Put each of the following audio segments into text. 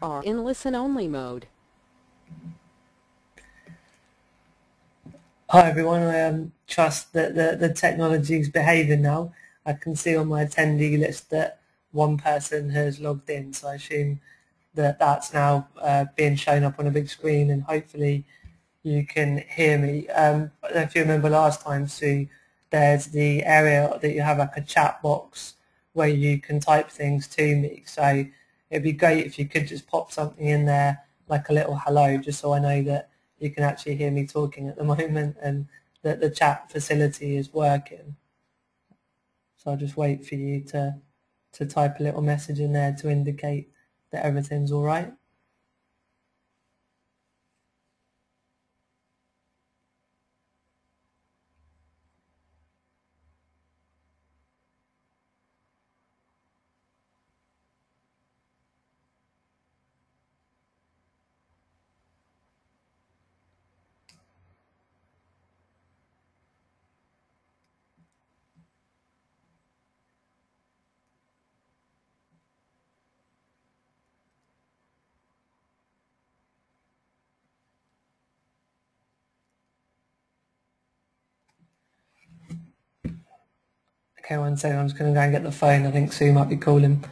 are in listen-only mode. Hi everyone, I trust that the technology is behaving now. I can see on my attendee list that one person has logged in, so I assume that that's now being shown up on a big screen and hopefully you can hear me. I don't know if you remember last time, Sue, there's the area that you have like a chat box where you can type things to me. So it'd be great if you could just pop something in there like a little hello, just so I know that you can actually hear me talking at the moment and that the chat facility is working. So I'll just wait for you to type a little message in there to indicate that everything's all right. Okay, one second, I'm just going to go and get the phone. I think Sue might be calling.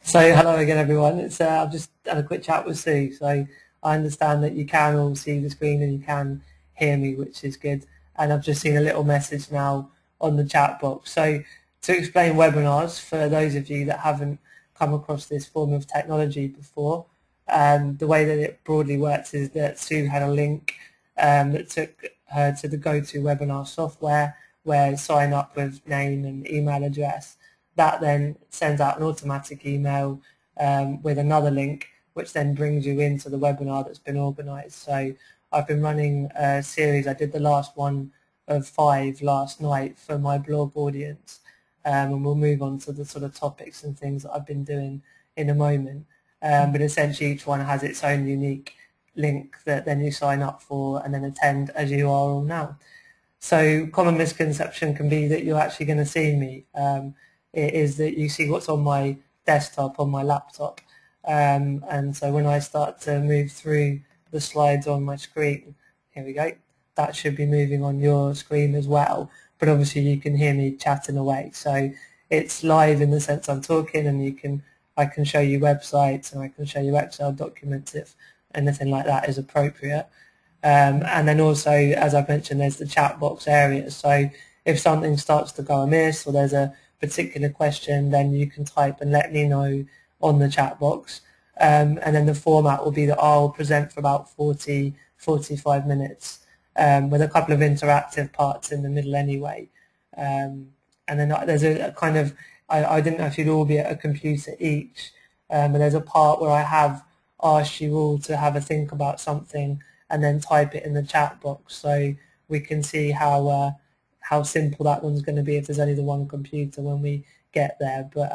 So hello again everyone, I've just had a quick chat with Sue, so I understand that you can all see the screen and you can hear me, which is good, and I've just seen a little message now on the chat box. So to explain webinars, for those of you that haven't come across this form of technology before, the way that it broadly works is that Sue had a link that took her to the GoToWebinar software where sign up with name and email address. That then sends out an automatic email with another link, which then brings you into the webinar that's been organised. So I've been running a series. I did the last one of 5 last night for my blog audience, and we'll move on to the sort of topics and things that I've been doing in a moment. But essentially each one has its own unique link that then you sign up for and then attend as you are all now. So common misconception can be that you're actually going to see me. It is that you see what's on my desktop, on my laptop. And so when I start to move through the slides on my screen, here we go, that should be moving on your screen as well. But obviously you can hear me chatting away. So it's live in the sense I'm talking, and I can show you websites and I can show you Excel documents if anything like that is appropriate. And then also, as I've mentioned, there's the chat box area. So if something starts to go amiss or there's a particular question, then you can type and let me know on the chat box. And then the format will be that I'll present for about 45 minutes with a couple of interactive parts in the middle anyway. And then there's a kind of, I didn't know if you'd all be at a computer each, but there's a part where I have asked you all to have a think about something and then type it in the chat box, so we can see how simple that one's going to be if there's only the one computer when we get there. But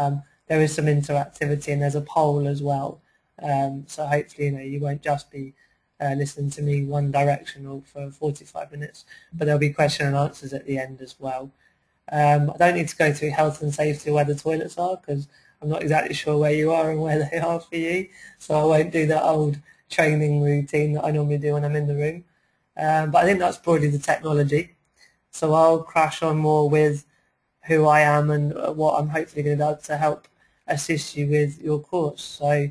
there is some interactivity and there's a poll as well. So hopefully, you won't just be listening to me one directional for 45 minutes, but there'll be question and answers at the end as well. I don't need to go through health and safety or where the toilets are, because I'm not exactly sure where you are and where they are for you, so I won't do that old training routine that I normally do when I'm in the room. But I think that's broadly the technology. So I'll crash on more with who I am and what I'm hopefully going to be able to help assist you with your course. So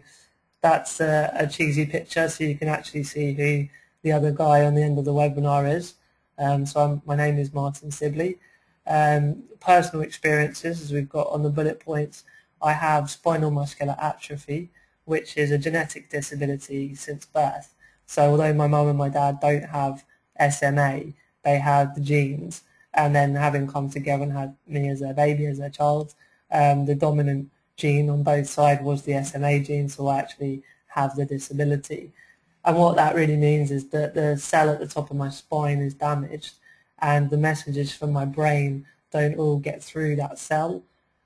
that's a cheesy picture, so you can actually see who the other guy on the end of the webinar is. My name is Martin Sibley. Personal experiences, as we've got on the bullet points, I have spinal muscular atrophy, which is a genetic disability since birth. So although my mum and my dad don't have SMA, they have the genes, and then having come together and had me as a baby, as a child, the dominant gene on both sides was the SMA gene, so I actually have the disability. And what that really means is that the cell at the top of my spine is damaged, and the messages from my brain don't all get through that cell.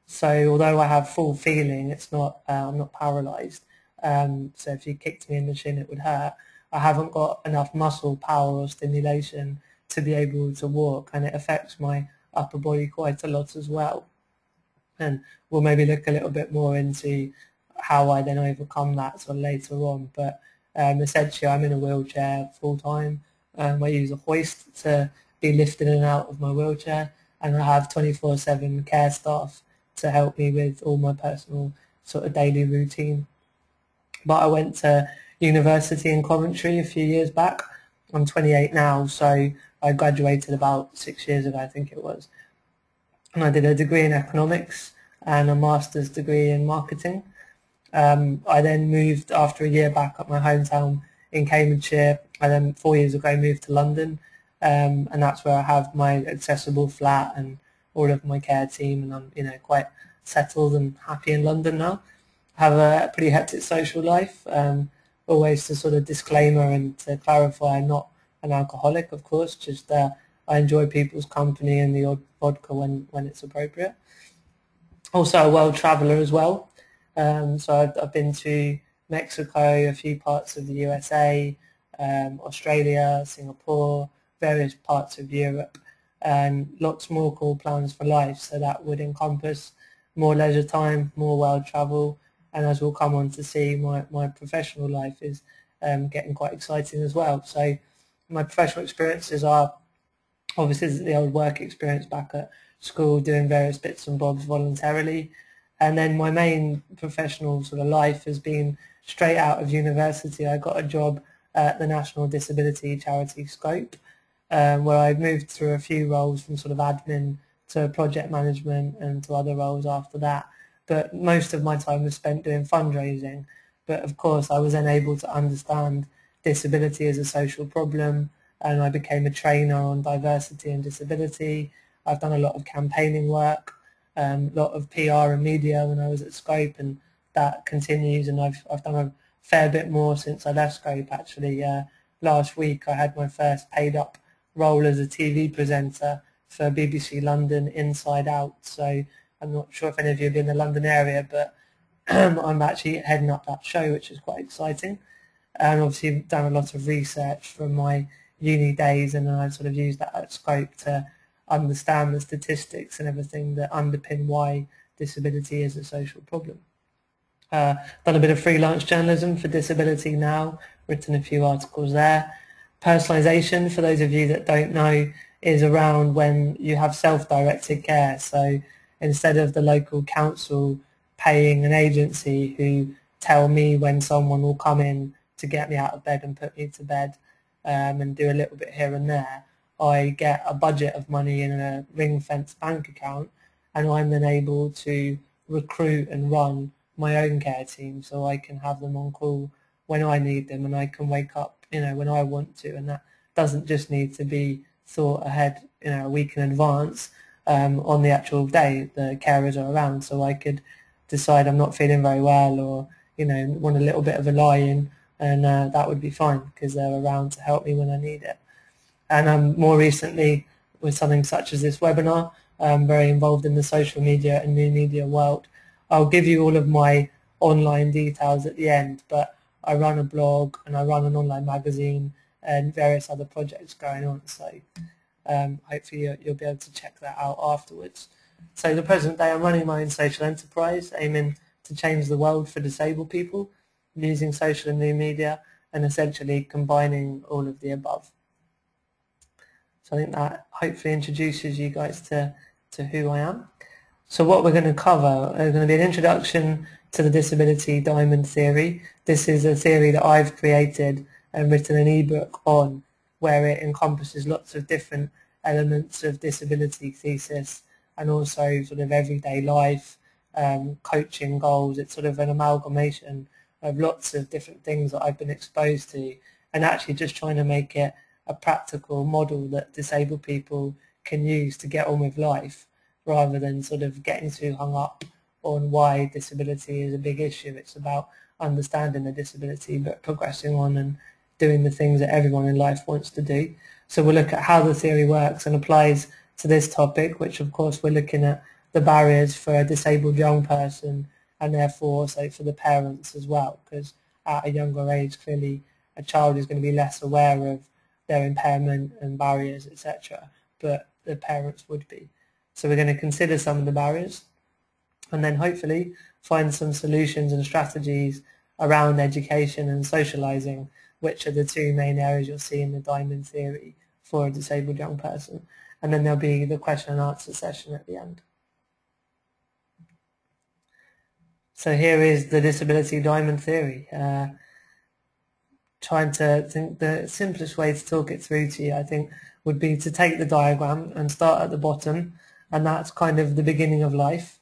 So although I have full feeling, it's not I'm not paralysed. So if you kicked me in the shin, it would hurt. I haven't got enough muscle power or stimulation to be able to walk, and it affects my upper body quite a lot as well. And we'll maybe look a little bit more into how I then overcome that sort of later on. But essentially, I'm in a wheelchair full time. I use a hoist to be lifted in and out of my wheelchair, and I have 24/7 care staff to help me with all my personal sort of daily routine. But I went to university in Coventry a few years back. I'm 28 now, so I graduated about 6 years ago, I think it was. And I did a degree in economics and a master's degree in marketing. I then moved after a year back at my hometown in Cambridgeshire. I then 4 years ago moved to London, and that's where I have my accessible flat and all of my care team, and I'm quite settled and happy in London now. I have a pretty hectic social life. Always to sort of disclaimer and to clarify, I'm not an alcoholic, of course, just I enjoy people's company and the odd vodka when it's appropriate. Also a world traveller as well. So I've been to Mexico, a few parts of the USA, Australia, Singapore, various parts of Europe, and lots more cool plans for life. So that would encompass more leisure time, more world travel, and as we'll come on to see, my professional life is getting quite exciting as well. So my professional experiences are obviously the old work experience back at school, doing various bits and bobs voluntarily. And then my main professional sort of life has been straight out of university. I got a job at the National Disability Charity Scope, where I moved through a few roles from sort of admin to project management and to other roles after that. But most of my time was spent doing fundraising. But of course I was then able to understand disability as a social problem, and I became a trainer on diversity and disability. I've done a lot of campaigning work, a lot of PR and media when I was at Scope, and that continues, and I've done a fair bit more since I left Scope actually. Last week I had my first paid up role as a TV presenter for BBC London Inside Out, so I'm not sure if any of you have been in the London area, but I'm actually heading up that show, which is quite exciting. And obviously done a lot of research from my uni days, and then I've sort of used that at Scope to understand the statistics and everything that underpin why disability is a social problem. Done a bit of freelance journalism for Disability Now, written a few articles there. Personalisation, for those of you that don't know, is around when you have self-directed care. So instead of the local council paying an agency who tell me when someone will come in to get me out of bed and put me to bed and do a little bit here and there, I get a budget of money in a ring-fenced bank account, and I'm then able to recruit and run my own care team, so I can have them on call when I need them, and I can wake up, when I want to, and that doesn't just need to be thought ahead, a week in advance. On the actual day the carers are around, so I could decide I'm not feeling very well, or want a little bit of a lie-in, and that would be fine because they're around to help me when I need it. And more recently, with something such as this webinar, I'm very involved in the social media and new media world. I'll give you all of my online details at the end, but I run a blog and I run an online magazine and various other projects going on, so hopefully you'll be able to check that out afterwards. So the present day, I'm running my own social enterprise, aiming to change the world for disabled people, using social and new media, and essentially combining all of the above. So I think that hopefully introduces you guys to who I am. So what we're going to cover is going to be an introduction to the disability diamond theory. This is a theory that I've created and written an ebook on, where it encompasses lots of different elements of disability thesis and also sort of everyday life, coaching goals. It's sort of an amalgamation of lots of different things that I've been exposed to, and actually just trying to make it a practical model that disabled people can use to get on with life, rather than sort of getting too hung up on why disability is a big issue. It's about understanding the disability but progressing on and doing the things that everyone in life wants to do. So we'll look at how the theory works and applies to this topic, which of course we're looking at the barriers for a disabled young person, and therefore also for the parents as well, because at a younger age clearly a child is going to be less aware of their impairment and barriers, etc., but the parents would be. So we're going to consider some of the barriers and then hopefully find some solutions and strategies around education and socialising, which are the two main areas you'll see in the diamond theory for a disabled young person. And then there'll be the question and answer session at the end. So here is the disability diamond theory. Trying to think the simplest way to talk it through to you, I think, would be to take the diagram and start at the bottom, and that's kind of the beginning of life.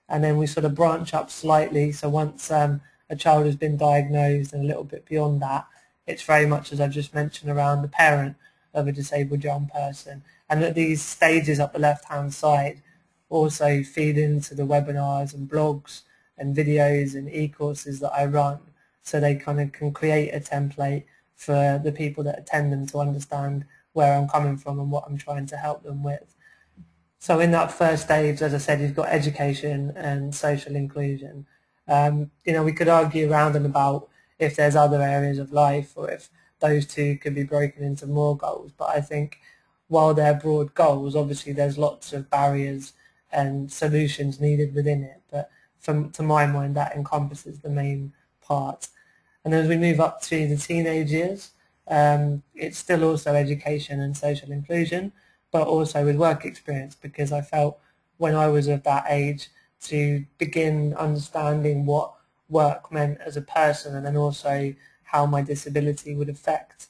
And then we sort of branch up slightly, so once a child has been diagnosed and a little bit beyond that, it's very much, as I've just mentioned, around the parent of a disabled young person. And that these stages up the left-hand side also feed into the webinars and blogs and videos and e-courses that I run, so they kind of can create a template for the people that attend them to understand where I'm coming from and what I'm trying to help them with. So in that first stage, as I said, you've got education and social inclusion. We could argue around and about if there's other areas of life or if those two could be broken into more goals. But I think while they're broad goals, obviously there's lots of barriers and solutions needed within it. But to my mind, that encompasses the main part. And as we move up to the teenage years, it's still also education and social inclusion, but also with work experience, because I felt when I was of that age to begin understanding what work meant as a person, and then also how my disability would affect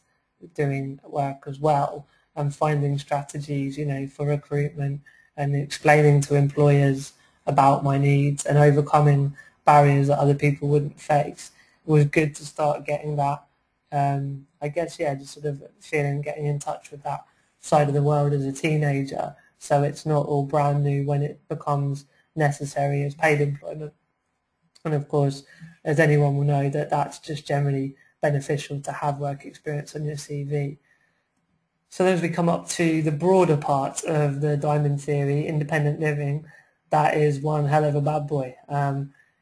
doing work as well, and finding strategies, for recruitment and explaining to employers about my needs and overcoming barriers that other people wouldn't face. It was good to start getting that, just sort of getting in touch with that side of the world as a teenager, so it's not all brand new when it becomes necessary as paid employment. And of course, as anyone will know, that's just generally beneficial to have work experience on your CV. So as we come up to the broader part of the diamond theory, independent living, that is one hell of a bad boy.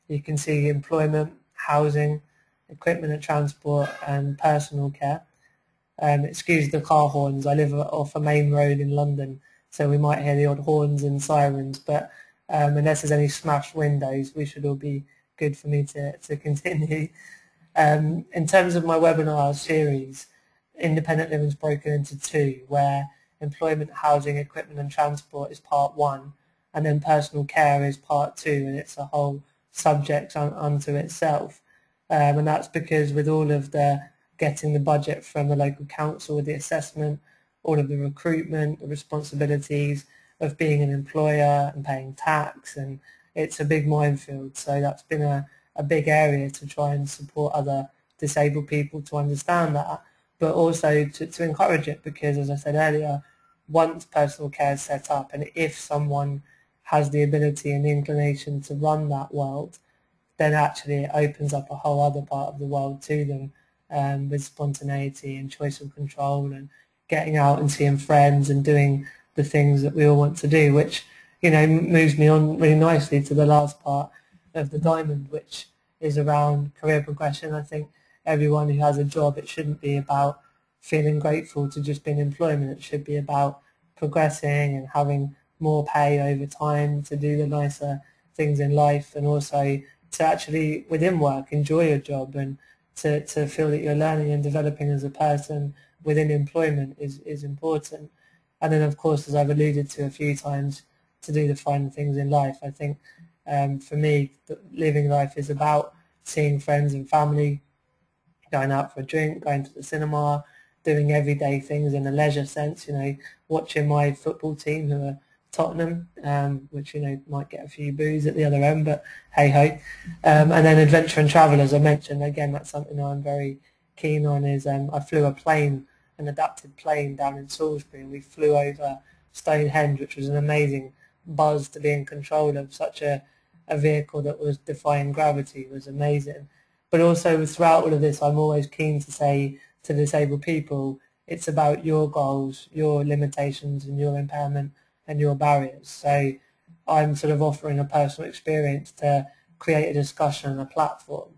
You can see employment, housing, equipment and transport, and personal care. Excuse the car horns. I live off a main road in London, so we might hear the odd horns and sirens, but unless there's any smashed windows, we should all be good for me to continue. In terms of my webinar series, independent living is broken into two, where employment, housing, equipment and transport is part one, and then personal care is part two, and it's a whole subject unto itself. And that's because with all of the getting the budget from the local council with the assessment, all of the recruitment, the responsibilities of being an employer and paying tax, and it's a big minefield. So that's been a big area to try and support other disabled people to understand that, but also to encourage it, because as I said earlier, once personal care is set up, and if someone has the ability and the inclination to run that world, then actually it opens up a whole other part of the world to them, with spontaneity and choice of control and getting out and seeing friends and doing the things that we all want to do, which, you know, moves me on really nicely to the last part of the diamond, which is around career progression. I think everyone who has a job, it shouldn't be about feeling grateful to just be in employment. It should be about progressing and having more pay over time to do the nicer things in life, and also to actually, within work, enjoy your job, and to feel that you're learning and developing as a person within employment is important. And then, of course, as I've alluded to a few times, to do the fun things in life. I think for me, living life is about seeing friends and family, going out for a drink, going to the cinema, doing everyday things in a leisure sense, you know, watching my football team who are Tottenham, which, you know, might get a few boos at the other end, but hey-ho. And then adventure and travel, as I mentioned, again, that's something I'm very keen on. Is I flew an adapted plane down in Salisbury, and we flew over Stonehenge, which was an amazing buzz to be in control of. Such a vehicle that was defying gravity was amazing. But also throughout all of this, I'm always keen to say to disabled people, it's about your goals, your limitations and your impairment and your barriers. So I'm sort of offering a personal experience to create a discussion and a platform,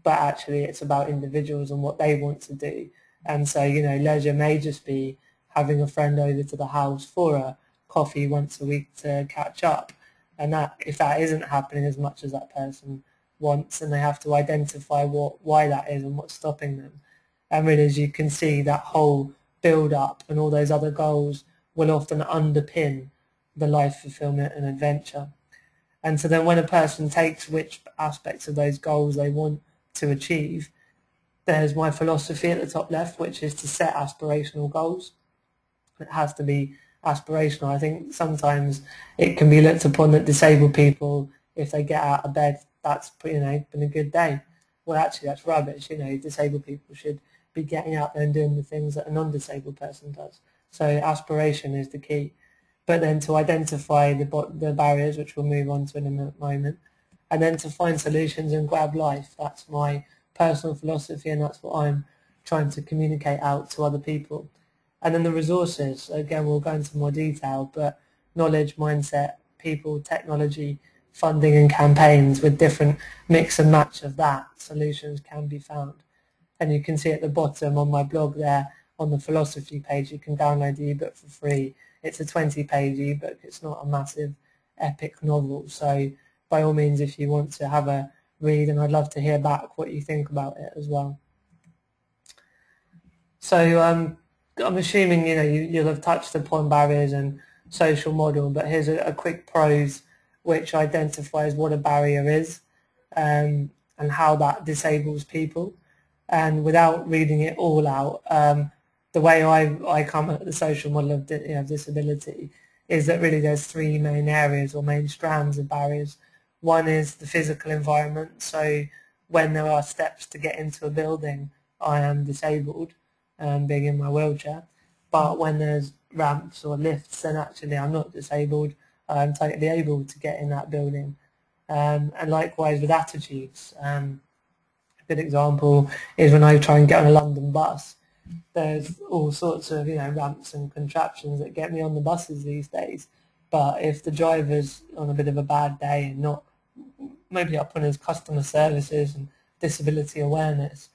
but actually it's about individuals and what they want to do. And so, you know, leisure may just be having a friend over to the house for a coffee once a week to catch up. And that, if that isn't happening as much as that person wants, and they have to identify why that is and what's stopping them. And really, as you can see, that whole build-up and all those other goals will often underpin the life fulfillment and adventure. And so then when a person takes which aspects of those goals they want to achieve, there's my philosophy at the top left, which is to set aspirational goals. It has to be aspirational. I think sometimes it can be looked upon that disabled people, if they get out of bed, that's, you know, been a good day. Well, actually, that's rubbish. You know, disabled people should be getting out there and doing the things that a non-disabled person does. So aspiration is the key. But then to identify the barriers, which we'll move on to in a moment, and then to find solutions and grab life. That's my personal philosophy, and that's what I'm trying to communicate out to other people. And then the resources, again, we'll go into more detail, but knowledge, mindset, people, technology, funding and campaigns, with different mix and match of that, solutions can be found. And you can see at the bottom on my blog there, on the philosophy page, you can download the ebook for free. It's a 20-page ebook. It's not a massive epic novel. So by all means, if you want to have a read, and I'd love to hear back what you think about it as well. So I'm assuming, you know, you'll have touched upon barriers and social model, but here's a quick prose which identifies what a barrier is, and how that disables people. And without reading it all out, the way I come at the social model of disability is that really there's three main areas or main strands of barriers. One is the physical environment. So when there are steps to get into a building, I am disabled, being in my wheelchair. But when there's ramps or lifts, then actually I'm not disabled. I'm totally able to get in that building. And likewise with attitudes. A good example is when I try and get on a London bus. There's all sorts of, you know, ramps and contraptions that get me on the buses these days. But if the driver's on a bit of a bad day and not maybe up on his customer services and disability awareness,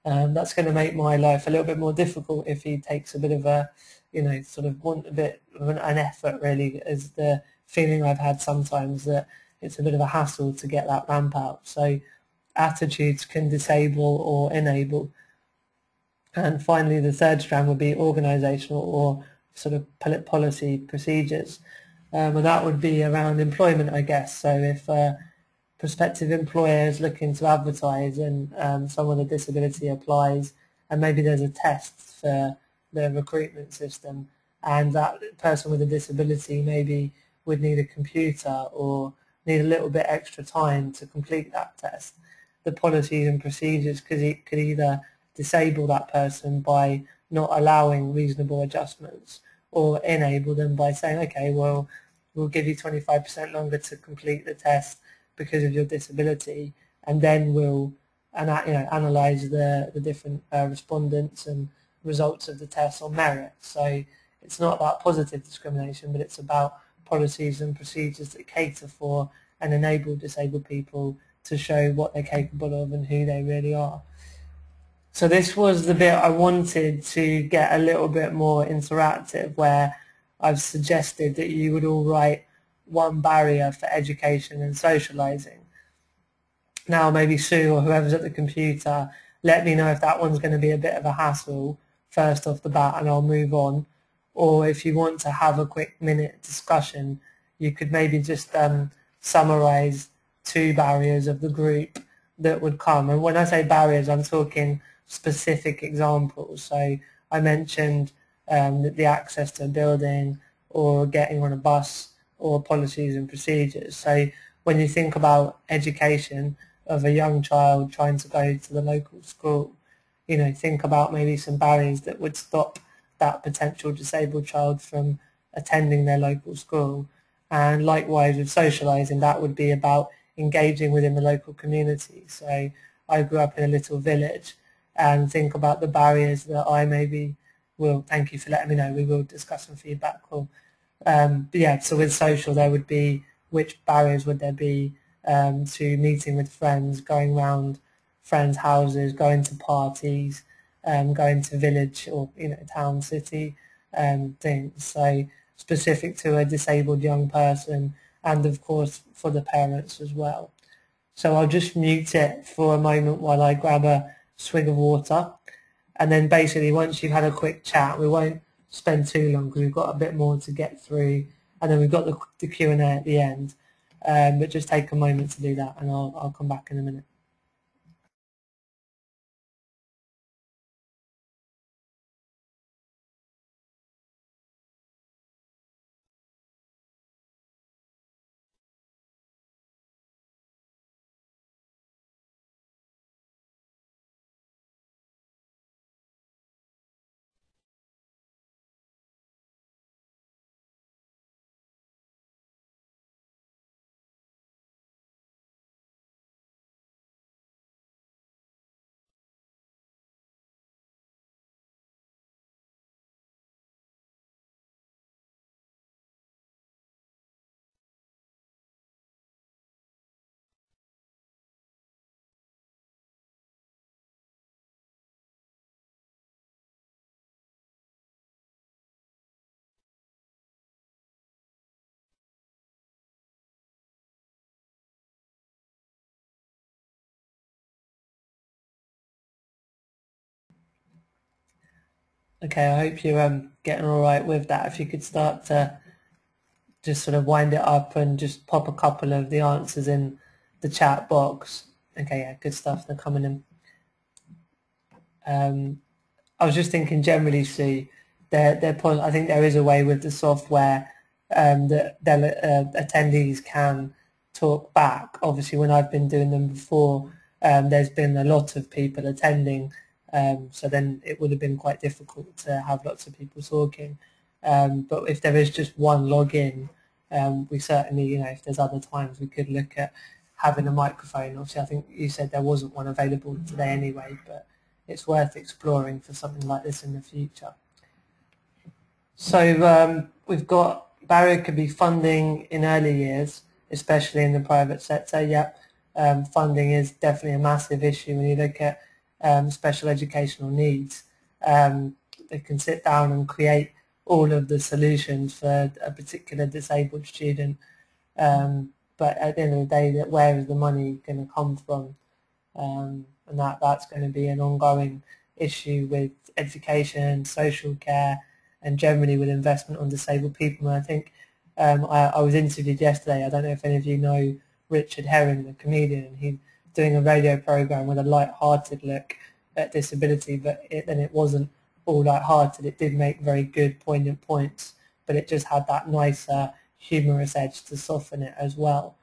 that's going to make my life a little bit more difficult if he takes a bit of a, you know, sort of want a bit of an effort, really, is the feeling I've had sometimes, that it's a bit of a hassle to get that ramp out. So attitudes can disable or enable. And finally, the third strand would be organisational or sort of policy procedures. And that would be around employment, I guess. So if prospective employers looking to advertise and someone with a disability applies, and maybe there's a test for the recruitment system, and that person with a disability maybe would need a computer or need a little bit extra time to complete that test. The policies and procedures could either disable that person by not allowing reasonable adjustments, or enable them by saying, okay, well, we'll give you 25% longer to complete the test because of your disability, and then we'll analyse the different respondents and results of the test on merit. So it's not about positive discrimination, but it's about policies and procedures that cater for and enable disabled people to show what they're capable of and who they really are. So this was the bit I wanted to get a little bit more interactive, where I've suggested that you would all write one barrier for education and socialising. Now maybe Sue or whoever's at the computer, let me know if that one's going to be a bit of a hassle first off the bat, and I'll move on. Or if you want to have a quick minute discussion, you could maybe just summarise 2 barriers of the group that would come. And when I say barriers, I'm talking specific examples. So I mentioned the access to a building, or getting on a bus, or policies and procedures. So when you think about education of a young child trying to go to the local school, think about maybe some barriers that would stop that potential disabled child from attending their local school. And likewise with socialising, that would be about engaging within the local community. So I grew up in a little village, and think about the barriers that I maybe will, thank you for letting me know, we will discuss some feedback. Cool. But yeah, so with social there would be, which barriers would there be to meeting with friends, going around friends' houses, going to parties, going to village or town, city things. So specific to a disabled young person, and of course for the parents as well. So I'll just mute it for a moment while I grab a swig of water, and then basically once you've had a quick chat, we won't spend too long because we've got a bit more to get through, and then we've got the Q&A at the end, but just take a moment to do that, and I'll come back in a minute. Okay, I hope you're getting all right with that. If you could start to just sort of wind it up and just pop a couple of the answers in the chat box. Okay, yeah, good stuff. They're coming in. I was just thinking generally, Sue, I think there is a way with the software that attendees can talk back. Obviously, when I've been doing them before, there's been a lot of people attending, so then it would have been quite difficult to have lots of people talking. But if there is just one login, we certainly, if there's other times, we could look at having a microphone. Obviously, I think you said there wasn't one available today anyway, but it's worth exploring for something like this in the future. So we've got barrier could be funding in early years, especially in the private sector. Yep, funding is definitely a massive issue when you look at special educational needs. They can sit down and create all of the solutions for a particular disabled student, but at the end of the day, where is the money going to come from? And that's going to be an ongoing issue with education, social care, and generally with investment on disabled people. And I think I was interviewed yesterday. I don't know if any of you know Richard Herring, the comedian, and he's doing a radio program with a light-hearted look at disability, but then it wasn't all light-hearted. It did make very good, poignant points, but it just had that nicer, humorous edge to soften it as well.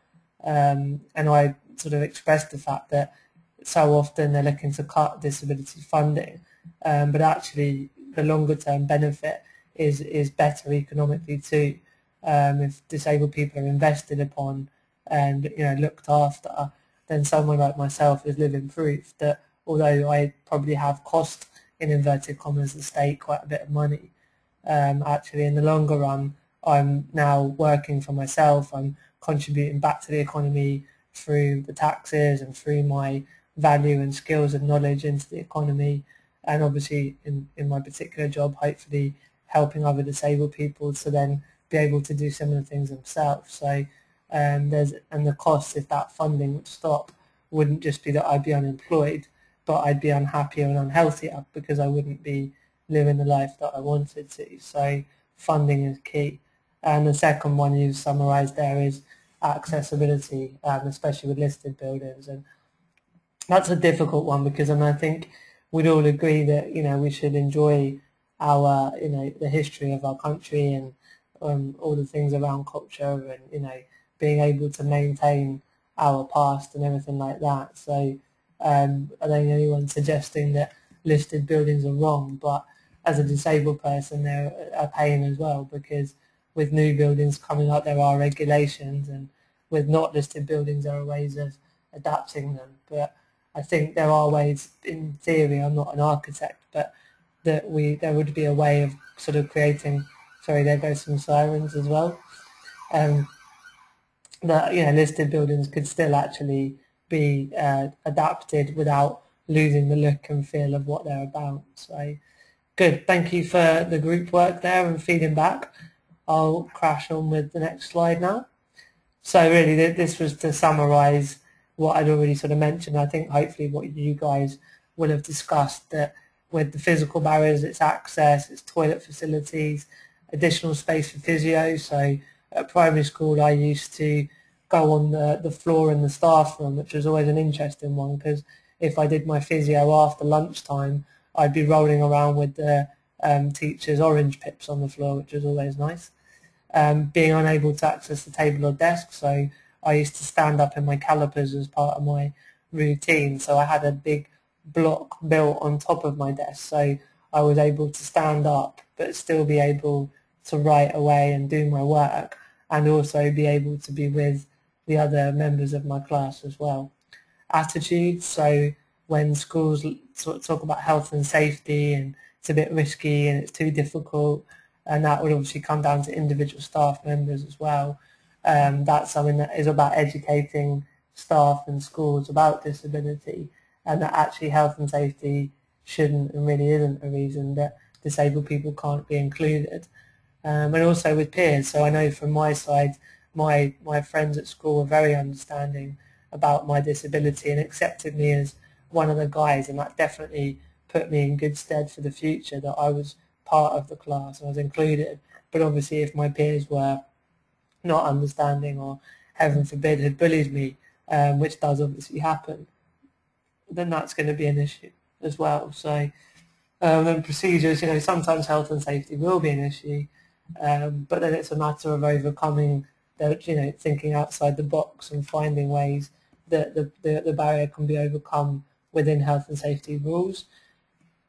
And I sort of expressed the fact that so often they're looking to cut disability funding, but actually the longer term benefit is better economically too. If disabled people are invested upon and looked after, then someone like myself is living proof that although I probably have cost, in inverted commas, the state quite a bit of money, actually in the longer run I'm now working for myself. I'm contributing back to the economy through the taxes and through my value and skills and knowledge into the economy, and obviously in my particular job hopefully helping other disabled people to then be able to do similar things themselves. So and the cost, if that funding would stop, wouldn't just be that I'd be unemployed, but I'd be unhappier and unhealthier because I wouldn't be living the life that I wanted to. So funding is key. And the second one you've summarised there is accessibility, especially with listed buildings. And that's a difficult one because I think we'd all agree that we should enjoy our the history of our country and all the things around culture and being able to maintain our past and everything like that. So I don't think anyone's suggesting that listed buildings are wrong, but as a disabled person they're a pain as well, because with new buildings coming up there are regulations, and with not listed buildings there are ways of adapting them. But I think there are ways, in theory, I'm not an architect, but there would be a way of sort of creating, sorry, there goes some sirens as well, that listed buildings could still actually be adapted without losing the look and feel of what they're about. So good, thank you for the group work there and feeding back. I'll crash on with the next slide now. So really this was to summarise what I'd already sort of mentioned. I think hopefully what you guys will have discussed, that with the physical barriers, it's access, it's toilet facilities, additional space for physio. So at primary school I used to go on the floor in the staff room, which was always an interesting one, because if I did my physio after lunchtime I'd be rolling around with the teachers' orange pips on the floor, which was always nice. Being unable to access the table or desk, so I used to stand up in my calipers as part of my routine. So I had a big block built on top of my desk, so I was able to stand up but still be able to write away and do my work, and also be able to be with the other members of my class as well. Attitudes, so when schools sort of talk about health and safety and it's a bit risky and it's too difficult, and that would obviously come down to individual staff members as well. That's something that is about educating staff and schools about disability, and that actually health and safety shouldn't and really isn't a reason that disabled people can't be included. And also with peers, so I know from my side, my friends at school were very understanding about my disability and accepted me as one of the guys, and that definitely put me in good stead for the future, that I was part of the class, I was included. But obviously if my peers were not understanding or, heaven forbid, had bullied me, which does obviously happen, then that's going to be an issue as well. So and procedures, sometimes health and safety will be an issue, but then it's a matter of overcoming thinking outside the box and finding ways that the barrier can be overcome within health and safety rules.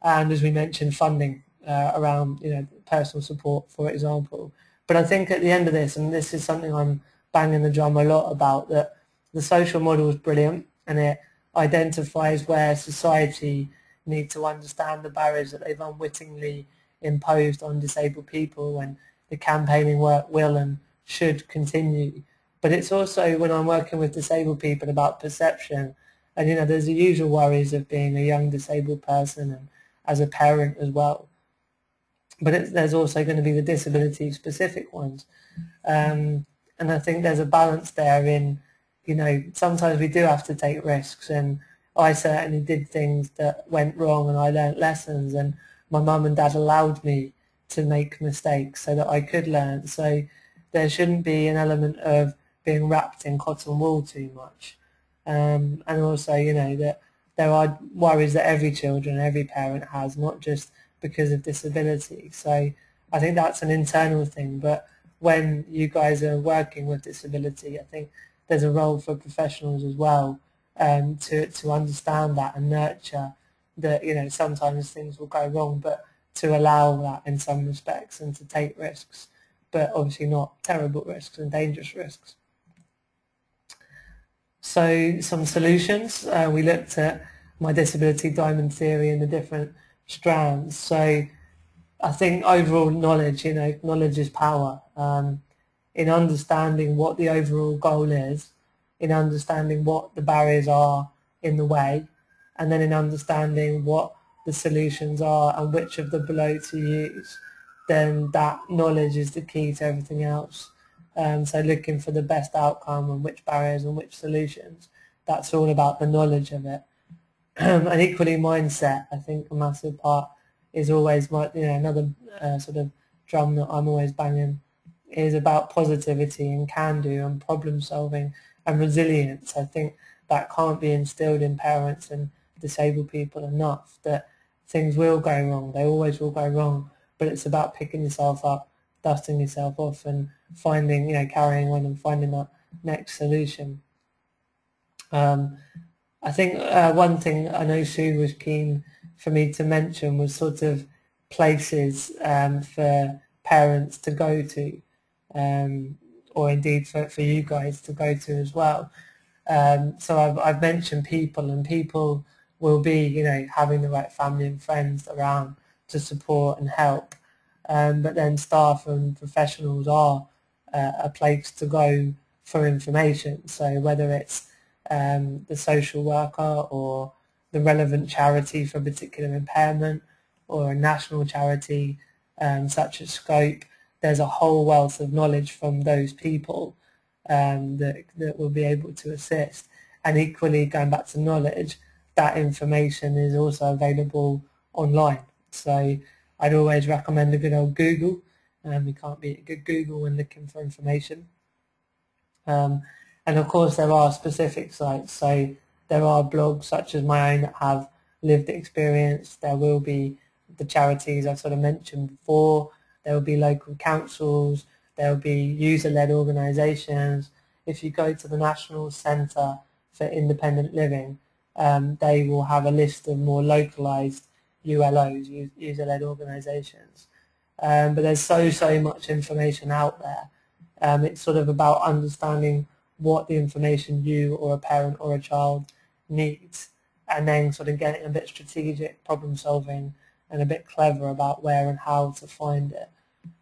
And as we mentioned, funding around personal support, for example. But I think at the end of this, and this is something I'm banging the drum a lot about, that the social model is brilliant and it identifies where society need to understand the barriers that they've unwittingly imposed on disabled people, and the campaigning work will and should continue. But it's also, when I'm working with disabled people, about perception. And there's the usual worries of being a young disabled person and as a parent as well. But there's also going to be the disability specific ones. And I think there's a balance there in, sometimes we do have to take risks, and I certainly did things that went wrong and I learnt lessons, and my mum and dad allowed me to make mistakes so that I could learn. So there shouldn't be an element of being wrapped in cotton wool too much. And also, that there are worries that every parent has, not just because of disability. So I think that's an internal thing, but when you guys are working with disability, I think there's a role for professionals as well, to understand that and nurture that, sometimes things will go wrong, but to allow that in some respects and to take risks, but obviously not terrible risks and dangerous risks. So some solutions, we looked at my disability diamond theory and the different strands. So I think overall knowledge, knowledge is power. In understanding what the overall goal is, in understanding what the barriers are in the way, and then in understanding what the solutions are and which of the below to use, then that knowledge is the key to everything else. So looking for the best outcome and which barriers and which solutions, that's all about the knowledge of it. And equally mindset, I think a massive part is always another sort of drum that I'm always banging is about positivity and can-do and problem solving and resilience. I think that can't be instilled in parents and disabled people enough, that things will go wrong, they always will go wrong, but it's about picking yourself up, dusting yourself off and finding, carrying on and finding that next solution. I think one thing I know Sue was keen for me to mention was sort of places for parents to go to, or indeed for you guys to go to as well. So I've mentioned people, and people will be, having the right family and friends around to support and help. But then staff and professionals are a place to go for information. So whether it's the social worker or the relevant charity for a particular impairment or a national charity such as Scope, there's a whole wealth of knowledge from those people that will be able to assist. And equally, going back to knowledge, that information is also available online. So I'd always recommend a good old Google. We can't beat a good Google when looking for information. And of course there are specific sites, so there are blogs such as my own that have lived experience. There will be the charities I've sort of mentioned before, there will be local councils, there will be user-led organisations. If you go to the National Centre for Independent Living, they will have a list of more localised ULOs, user-led organisations. But there's so much information out there. It's sort of about understanding what the information you or a parent or a child needs, and then sort of getting a bit strategic, problem solving, and a bit clever about where and how to find it.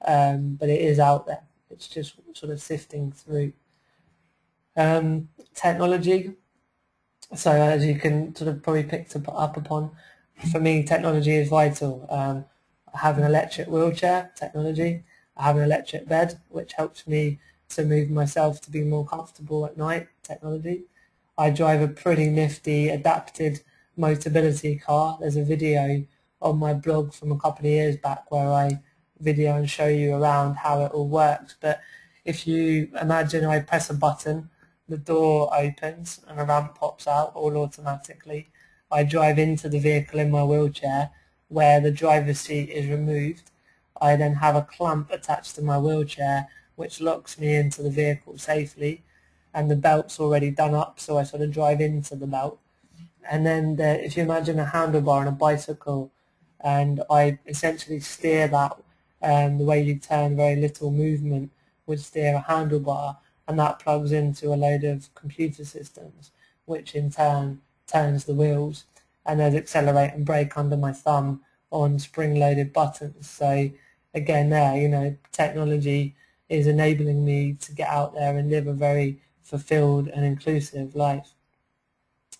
But it is out there. It's just sort of sifting through. Technology. So as you can sort of probably pick up upon, for me technology is vital. I have an electric wheelchair, technology. I have an electric bed, which helps me to move myself to be more comfortable at night, technology. I drive a pretty nifty adapted Motability car. There's a video on my blog from a couple of years back where I video and show you around how it all works. But if you imagine I press a button, the door opens and a ramp pops out all automatically. I drive into the vehicle in my wheelchair where the driver's seat is removed. I then have a clamp attached to my wheelchair which locks me into the vehicle safely, and the belt's already done up, so I sort of drive into the belt. And then if you imagine a handlebar on a bicycle, and I essentially steer that, the way you turn, very little movement would steer a handlebar, and that plugs into a load of computer systems, which in turn turns the wheels, and there's accelerate and brake under my thumb on spring-loaded buttons. So again there, technology is enabling me to get out there and live a very fulfilled and inclusive life.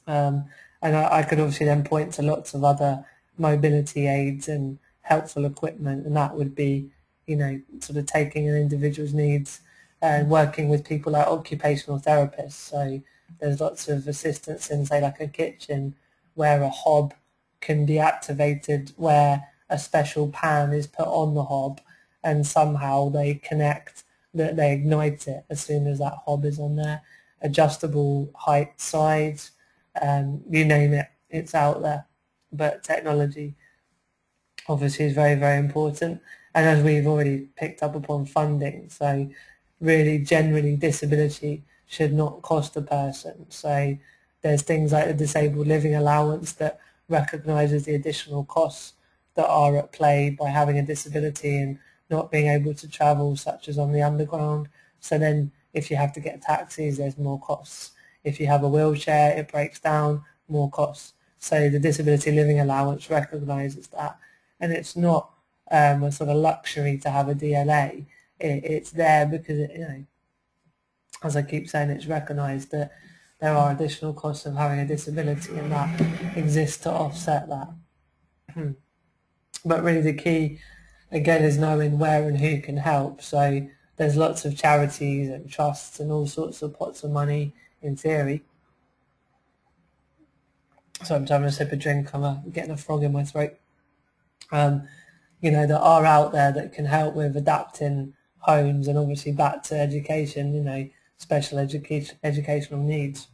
And I could obviously then point to lots of other mobility aids and helpful equipment, and that would be, sort of taking an individual's needs and working with people like occupational therapists. So there's lots of assistance in, say, like a kitchen where a hob can be activated, where a special pan is put on the hob, and somehow they connect, that they ignite it as soon as that hob is on there. Adjustable height, size, you name it, it's out there. But technology, obviously is very, very important. And as we've already picked up upon, funding. So really, generally, disability should not cost a person. So there's things like the disabled living allowance that recognises the additional costs that are at play by having a disability and not being able to travel, such as on the underground. So then if you have to get taxis, there's more costs. If you have a wheelchair, it breaks down, more costs. So the disability living allowance recognises that. And it's not a sort of luxury to have a DLA. It's there because, as I keep saying, it's recognised that there are additional costs of having a disability, and that exists to offset that. But really the key, again, is knowing where and who can help. So there's lots of charities and trusts and all sorts of pots of money in theory. So I'm having a sip of drink, I'm getting a frog in my throat. That are out there that can help with adapting homes, and obviously back to education, special educational needs.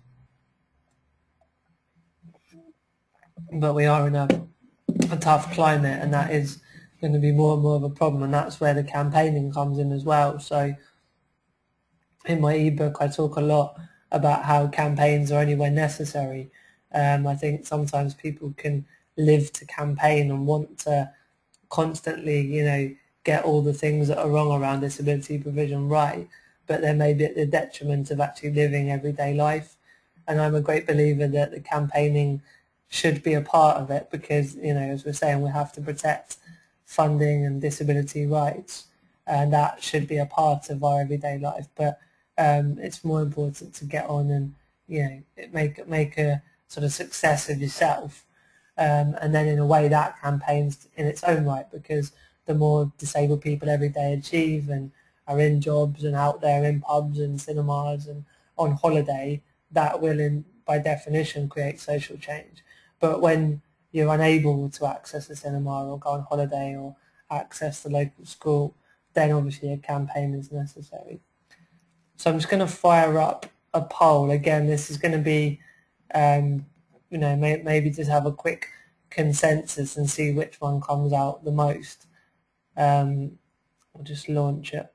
But we are in a tough climate, and that is going to be more and more of a problem, and that's where the campaigning comes in as well. So in my ebook I talk a lot about how campaigns are only when necessary. I think sometimes people can live to campaign and want to constantly, get all the things that are wrong around disability provision right, but they may be at the detriment of actually living everyday life. And I'm a great believer that the campaigning should be a part of it because, as we're saying, we have to protect funding and disability rights, and that should be a part of our everyday life. But it's more important to get on and, make a sort of success of yourself. And then in a way that campaigns in its own right, because the more disabled people every day achieve and are in jobs and out there in pubs and cinemas and on holiday, that will by definition create social change. But when you're unable to access the cinema or go on holiday or access the local school, then obviously a campaign is necessary. So I'm just going to fire up a poll. Again, this is going to be maybe just have a quick consensus and see which one comes out the most. I'll just launch it.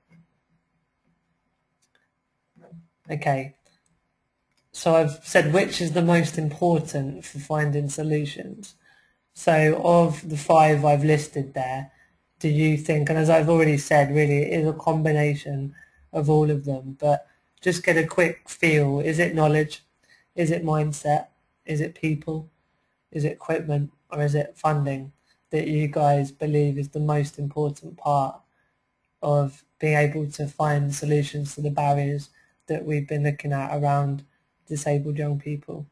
Okay, so I've said which is the most important for finding solutions. So of the 5 I've listed there, do you think, and as I've already said, really it is a combination of all of them, but just get a quick feel. Is it knowledge? Is it mindset? Is it people? Is it equipment? Or is it funding that you guys believe is the most important part of being able to find solutions to the barriers that we've been looking at around disabled young people?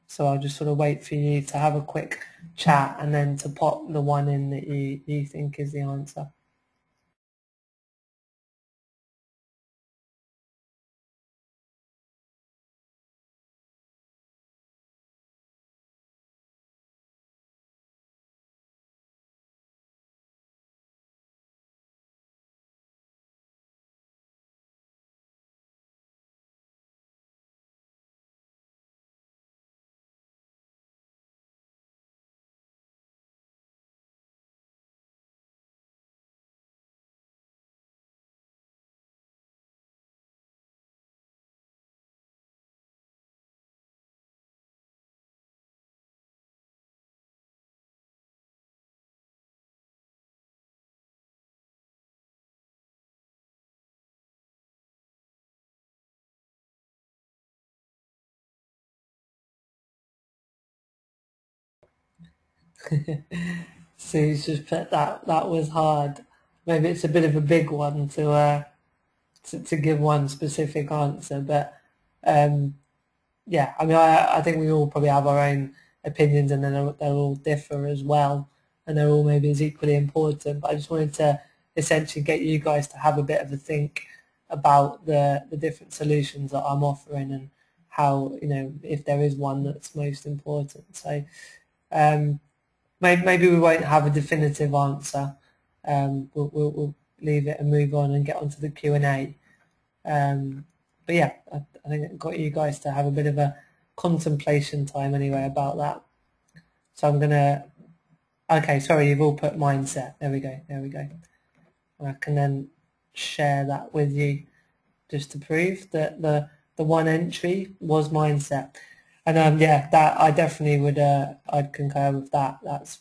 So I'll just sort of wait for you to have a quick chat and then to pop the one in that you think is the answer. So you just put that was hard. Maybe it's a bit of a big one to give one specific answer, but yeah, I mean, I think we all probably have our own opinions, and then they'll all differ as well, and they're all maybe as equally important. But I just wanted to essentially get you guys to have a bit of a think about the different solutions that I'm offering and how, if there is one that's most important. So maybe we won't have a definitive answer. We'll leave it and move on and get onto the Q&A. But yeah, I think it got you guys to have a bit of a contemplation time anyway about that. So I'm going to Okay, sorry, you've all put mindset. There we go, there we go. I can then share that with you just to prove that the one entry was mindset. And yeah, that I definitely would I'd concur with that. That's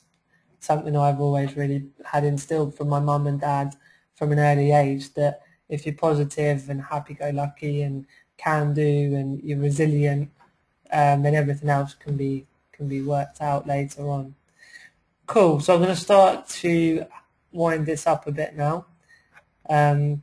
something I've always really had instilled from my mum and dad from an early age, that if you're positive and happy-go-lucky and can do and you're resilient, then everything else can be worked out later on. Cool. So I'm going to start to wind this up a bit now. A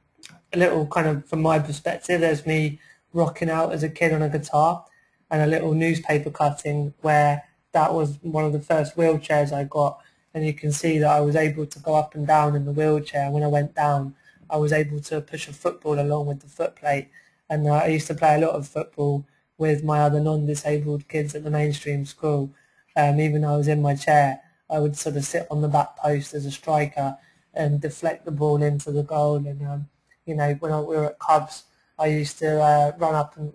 little kind of from my perspective, there's me rocking out as a kid on a guitar, and a little newspaper cutting where that was one of the first wheelchairs I got, and you can see that I was able to go up and down in the wheelchair. When I went down, I was able to push a football along with the footplate, and I used to play a lot of football with my other non-disabled kids at the mainstream school. Even though I was in my chair, I would sort of sit on the back post as a striker and deflect the ball into the goal. And you know, when we were at Cubs, I used to run up and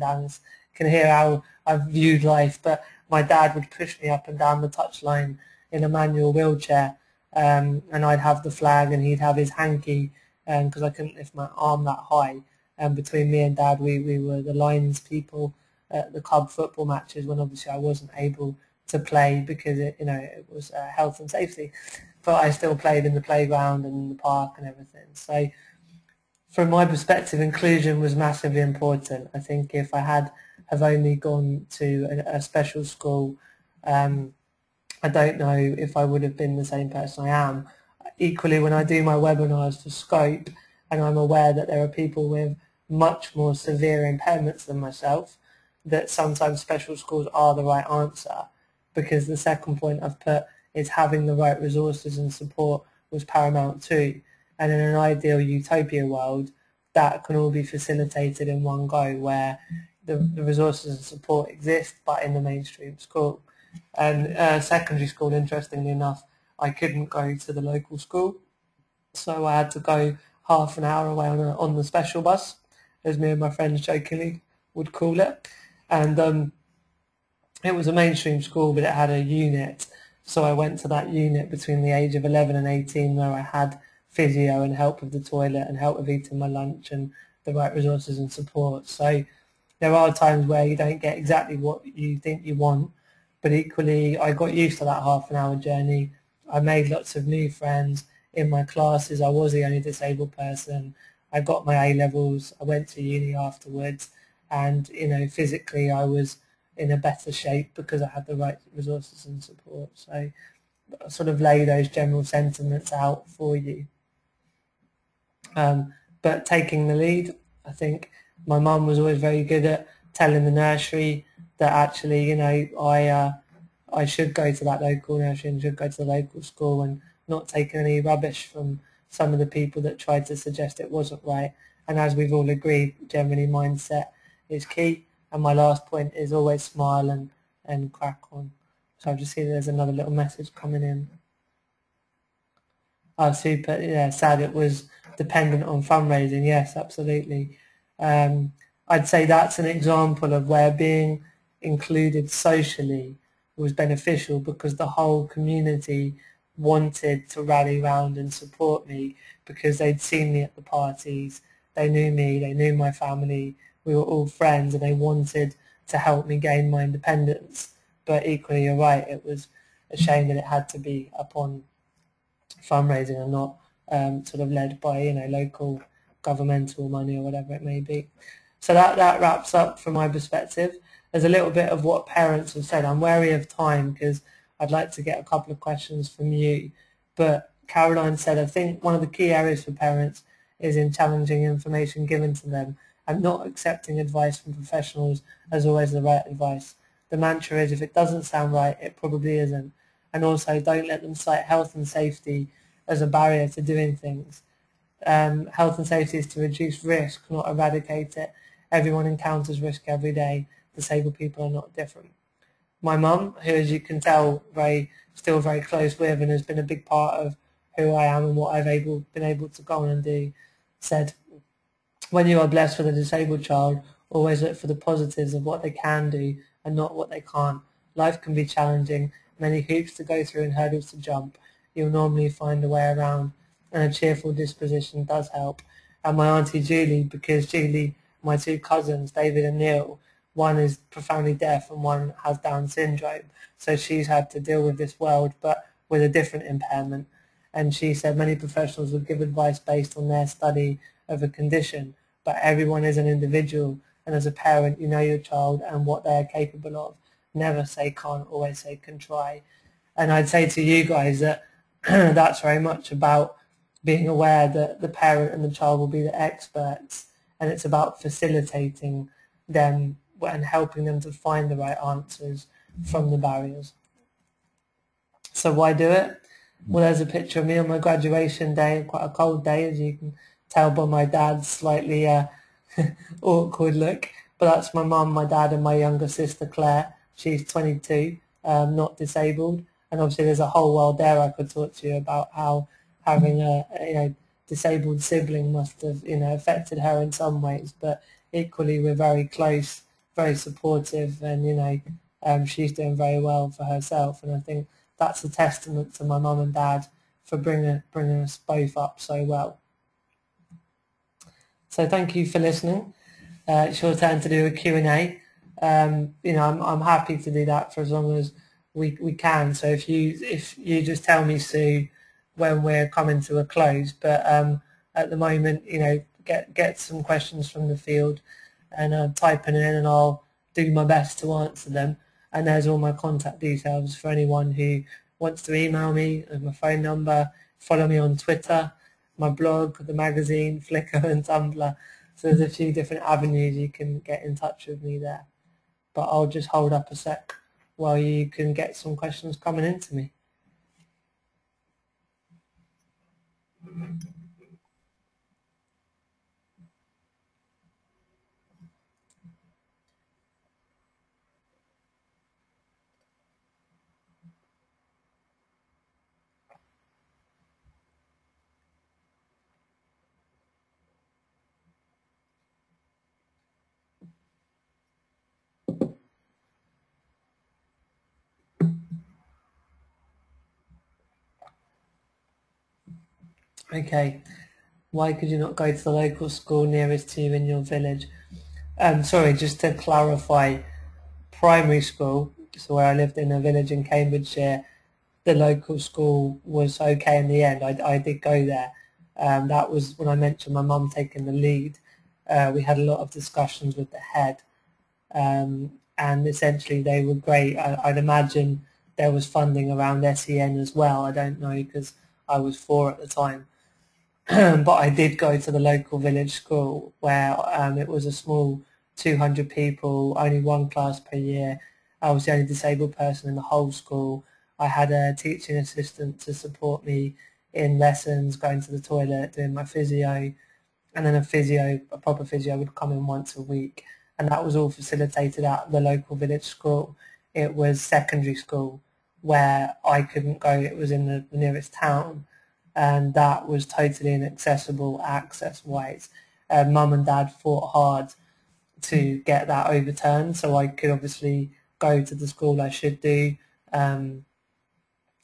down. You can hear how I've viewed life, but my dad would push me up and down the touchline in a manual wheelchair, and I'd have the flag and he'd have his hanky, because I couldn't lift my arm that high. And between me and Dad, we were the lines people at the club football matches when obviously I wasn't able to play because it was health and safety, but I still played in the playground and in the park and everything. So from my perspective, inclusion was massively important. I think if I have only gone to a special school, I don't know if I would have been the same person I am. Equally, when I do my webinars for Scope, and I'm aware that there are people with much more severe impairments than myself, that sometimes special schools are the right answer, because the second point I've put is having the right resources and support was paramount too. And in an ideal utopia world, that can all be facilitated in one go, where the resources and support exist, but in the mainstream school. And secondary school, interestingly enough, I couldn't go to the local school, so I had to go half an hour away on the special bus, as me and my friends jokingly would call it. And it was a mainstream school, but it had a unit, so I went to that unit between the age of 11 and 18, where I had physio and help with the toilet and help with eating my lunch and the right resources and support. So there are times where you don't get exactly what you think you want, but equally I got used to that half an hour journey. I made lots of new friends in my classes. I was the only disabled person. I got my A-levels. I went to uni afterwards, and physically I was in a better shape because I had the right resources and support. So I sort of lay those general sentiments out for you. But taking the lead, I think my mum was always very good at telling the nursery that actually, I should go to that local nursery and should go to the local school, and not taking any rubbish from some of the people that tried to suggest it wasn't right. And as we've all agreed, generally mindset is key. And my last point is always smile and crack on. So I've just seen there's another little message coming in. Oh, super. Yeah, sad it was dependent on fundraising. Yes, absolutely. I'd say that's an example of where being included socially was beneficial, because the whole community wanted to rally round and support me because they'd seen me at the parties, they knew me, they knew my family, we were all friends, and they wanted to help me gain my independence. But equally, you're right, it was a shame that it had to be upon fundraising and not sort of led by local governmental money or whatever it may be. So that wraps up from my perspective. There's a little bit of what parents have said. I'm wary of time because I'd like to get a couple of questions from you. But Caroline said, I think one of the key areas for parents is in challenging information given to them and not accepting advice from professionals as always the right advice. The mantra is, if it doesn't sound right, it probably isn't. And also, don't let them cite health and safety as a barrier to doing things. Health and safety is to reduce risk, not eradicate it. Everyone encounters risk every day. Disabled people are not different. My mum, who as you can tell, still very close with and has been a big part of who I am and what I've been able to go on and do, said, when you are blessed with a disabled child, always look for the positives of what they can do and not what they can't. Life can be challenging, many hoops to go through and hurdles to jump, you'll normally find a way around, and a cheerful disposition does help. And my auntie Julie, because Julie, my two cousins, David and Neil, one is profoundly deaf and one has Down syndrome, so she's had to deal with this world but with a different impairment. And she said many professionals would give advice based on their study of a condition, but everyone is an individual, and as a parent you know your child and what they are capable of. Never say can't, always say can try. And I'd say to you guys that that's very much about being aware that the parent and the child will be the experts, and it's about facilitating them and helping them to find the right answers from the barriers. So why do it? Well, there's a picture of me on my graduation day, quite a cold day, as you can tell by my dad's slightly awkward look. But that's my mum, my dad, and my younger sister Claire. She's 22, not disabled. And obviously there's a whole world there I could talk to you about how having a disabled sibling must have affected her in some ways. But equally we're very close, very supportive, and she's doing very well for herself. And I think that's a testament to my mum and dad for bringing us both up so well. So thank you for listening. It's your turn to do a Q&A. I'm happy to do that for as long as we can. So if you just tell me, Sue, when we're coming to a close. But at the moment, get some questions from the field and type it in, and I'll do my best to answer them. And there's all my contact details for anyone who wants to email me, and my phone number. Follow me on Twitter, my blog, the magazine, Flickr and Tumblr. So there's a few different avenues you can get in touch with me there. But I'll just hold up a sec while you can get some questions coming into me. Okay, why could you not go to the local school nearest to you in your village? Sorry, just to clarify, primary school, so where I lived in a village in Cambridgeshire, the local school was okay in the end. I did go there. That was when I mentioned my mum taking the lead. We had a lot of discussions with the head, and essentially they were great. I'd imagine there was funding around SEN as well. I don't know because I was 4 at the time. But I did go to the local village school where it was a small 200 people, only one class per year. I was the only disabled person in the whole school. I had a teaching assistant to support me in lessons, going to the toilet, doing my physio, and then a proper physio would come in once a week. And that was all facilitated at the local village school. It was secondary school where I couldn't go. It was in the nearest town, and that was totally inaccessible access-wise. Mum and Dad fought hard to get that overturned, so I could obviously go to the school I should do, and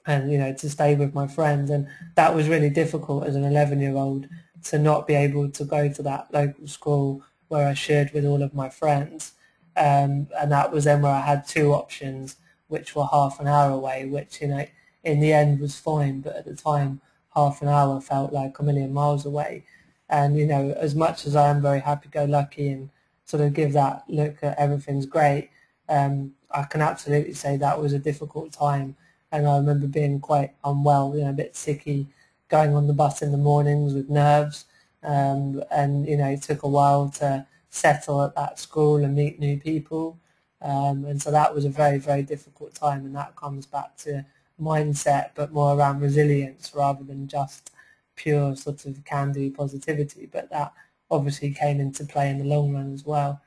to stay with my friends. And that was really difficult as an 11-year-old to not be able to go to that local school where I should with all of my friends. And that was then where I had two options, which were half an hour away, which in the end was fine, but at the time half an hour felt like a million miles away. And as much as I am very happy-go-lucky and sort of give that look at everything's great, I can absolutely say that was a difficult time. And I remember being quite unwell, a bit sicky, going on the bus in the mornings with nerves, and it took a while to settle at that school and meet new people, and so that was a very, very difficult time. And that comes back to mindset, but more around resilience rather than just pure sort of can-do positivity. But that obviously came into play in the long run as well.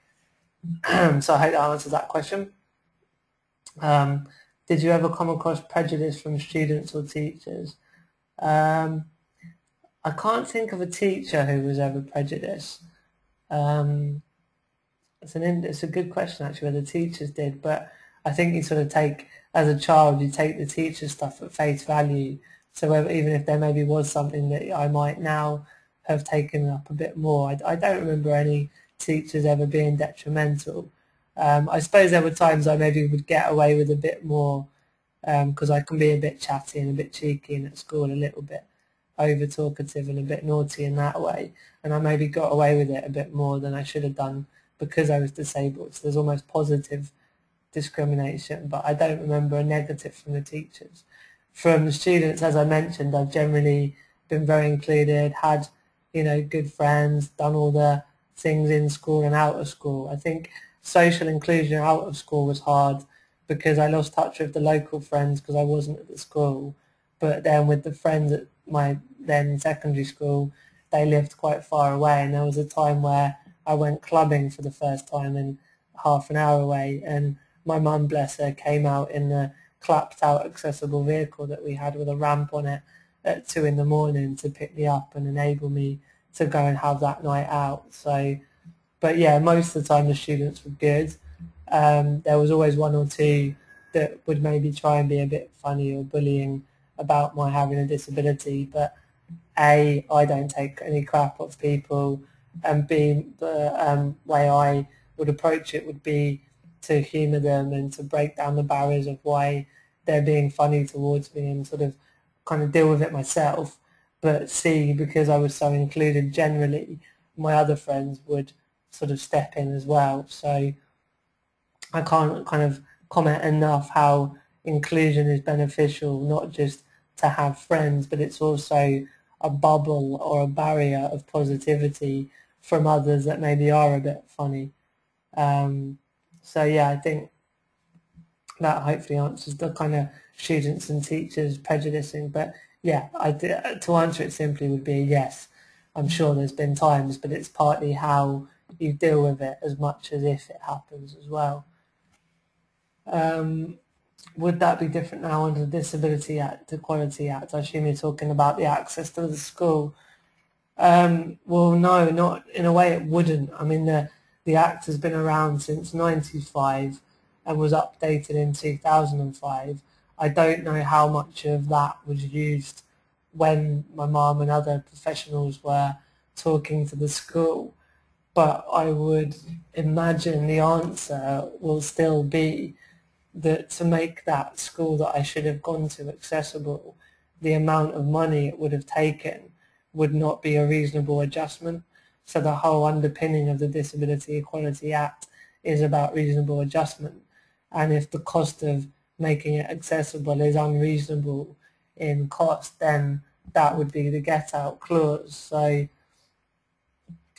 So I hope that answers that question. Did you ever come across prejudice from students or teachers? I can't think of a teacher who was ever prejudiced. It's a good question actually, whether teachers did, but I think you sort of take as a child you take the teacher's stuff at face value. So even if there maybe was something that I might now have taken up a bit more, I don't remember any teachers ever being detrimental. I suppose there were times I maybe would get away with a bit more because I can be a bit chatty and a bit cheeky and at school a little bit over talkative and a bit naughty in that way, and I maybe got away with it a bit more than I should have done because I was disabled. So there's almost positive discrimination, but I don't remember a negative from the teachers. From the students, as I mentioned, I've generally been very included, had, good friends, done all the things in school and out of school. I think social inclusion out of school was hard because I lost touch with the local friends because I wasn't at the school. But then with the friends at my then secondary school, they lived quite far away, and there was a time where I went clubbing for the first time in half an hour away, and my mum, bless her, came out in the clapped out accessible vehicle that we had with a ramp on it at 2 in the morning to pick me up and enable me to go and have that night out. So, but yeah, most of the time the students were good. There was always one or two that would maybe try and be a bit funny or bullying about my having a disability, but A, I don't take any crap off people, and B, the way I would approach it would be to humour them and to break down the barriers of why they're being funny towards me and sort of kind of deal with it myself. But C, because I was so included generally, my other friends would sort of step in as well. So I can't kind of comment enough how inclusion is beneficial, not just to have friends, but it's also a bubble or a barrier of positivity from others that maybe are a bit funny. So yeah, I think that hopefully answers the kind of students and teachers prejudicing. But yeah, to answer it simply would be yes. I'm sure there's been times, but it's partly how you deal with it as much as if it happens as well. Would that be different now under the Disability Act, Equality Act? I assume you're talking about the access to the school. Well, no, not in a way it wouldn't. I mean, the Act has been around since 95 and was updated in 2005. I don't know how much of that was used when my mum and other professionals were talking to the school, but I would imagine the answer will still be that to make that school that I should have gone to accessible, the amount of money it would have taken would not be a reasonable adjustment. So the whole underpinning of the Disability Equality Act is about reasonable adjustment. And if the cost of making it accessible is unreasonable in cost, then that would be the get out clause. So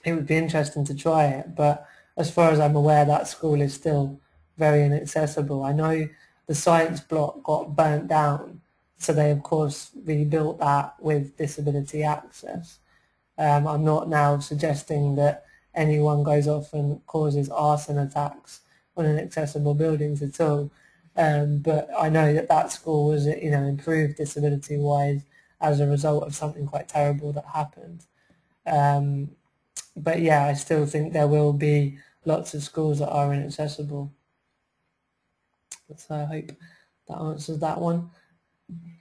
it would be interesting to try it, but as far as I'm aware, that school is still very inaccessible. I know the science block got burnt down, so they of course rebuilt that with disability access. I'm not now suggesting that anyone goes off and causes arson attacks on inaccessible buildings at all, but I know that that school was, improved disability-wise as a result of something quite terrible that happened. But yeah, I still think there will be lots of schools that are inaccessible. So I hope that answers that one.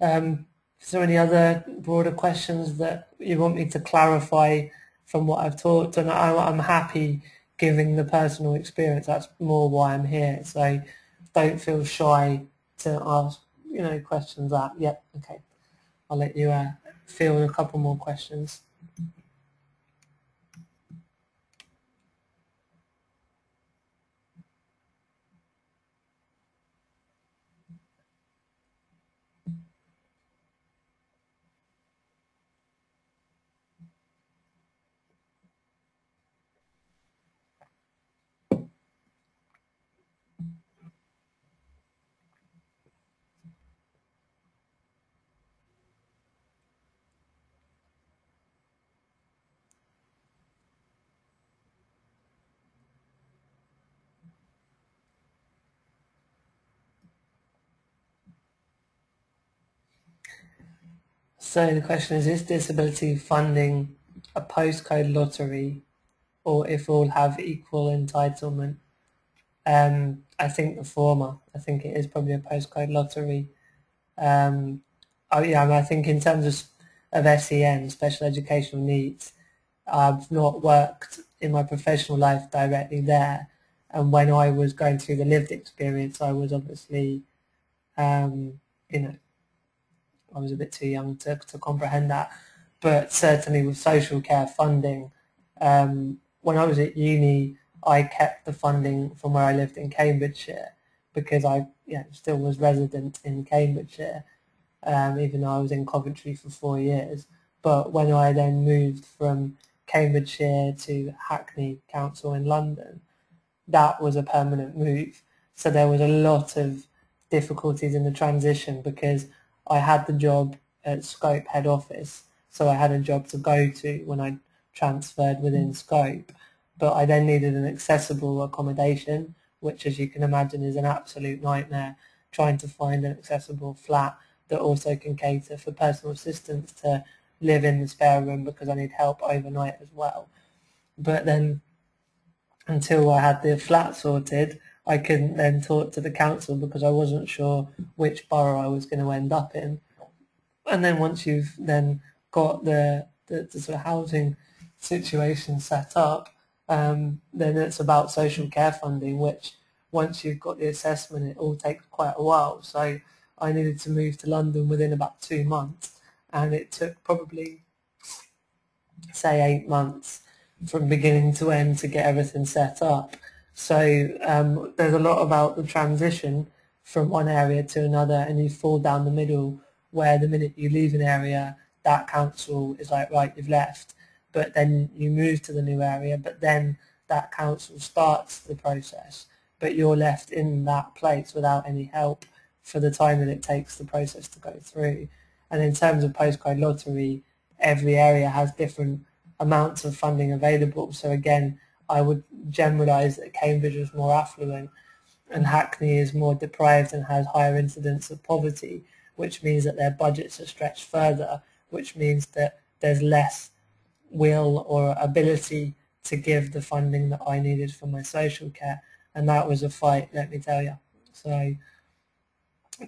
Is there any other broader questions that you want me to clarify from what I've talked? And I'm happy giving the personal experience. That's more why I'm here. So don't feel shy to ask, questions that. Yep, okay. I'll let you field a couple more questions. So the question is disability funding a postcode lottery, or if all have equal entitlement? I think the former. I think it is probably a postcode lottery. Yeah, I think in terms of SEN, special educational needs, I've not worked in my professional life directly there. And when I was going through the lived experience, I was obviously, you know, I was a bit too young to comprehend that. But certainly with social care funding, when I was at uni, I kept the funding from where I lived in Cambridgeshire because I still was resident in Cambridgeshire, even though I was in Coventry for 4 years. But when I then moved from Cambridgeshire to Hackney Council in London, that was a permanent move. So there was a lot of difficulties in the transition because I had the job at Scope head office, so I had a job to go to when I transferred within Scope, but I then needed an accessible accommodation, which as you can imagine is an absolute nightmare, trying to find an accessible flat that also can cater for personal assistants to live in the spare room because I need help overnight as well. But then until I had the flat sorted, I couldn't then talk to the council because I wasn't sure which borough I was going to end up in. And then once you've then got the sort of housing situation set up, then it's about social care funding, which once you've got the assessment, it all takes quite a while. So I needed to move to London within about 2 months, and it took probably, say, 8 months from beginning to end to get everything set up. So there's a lot about the transition from one area to another, and you fall down the middle where the minute you leave an area, that council is like, right, you've left, but then you move to the new area, but then that council starts the process, but you're left in that place without any help for the time that it takes the process to go through. And in terms of postcode lottery, every area has different amounts of funding available. So again, I would generalise that Cambridge is more affluent and Hackney is more deprived and has higher incidence of poverty, which means that their budgets are stretched further, which means that there's less will or ability to give the funding that I needed for my social care. And that was a fight, let me tell you. So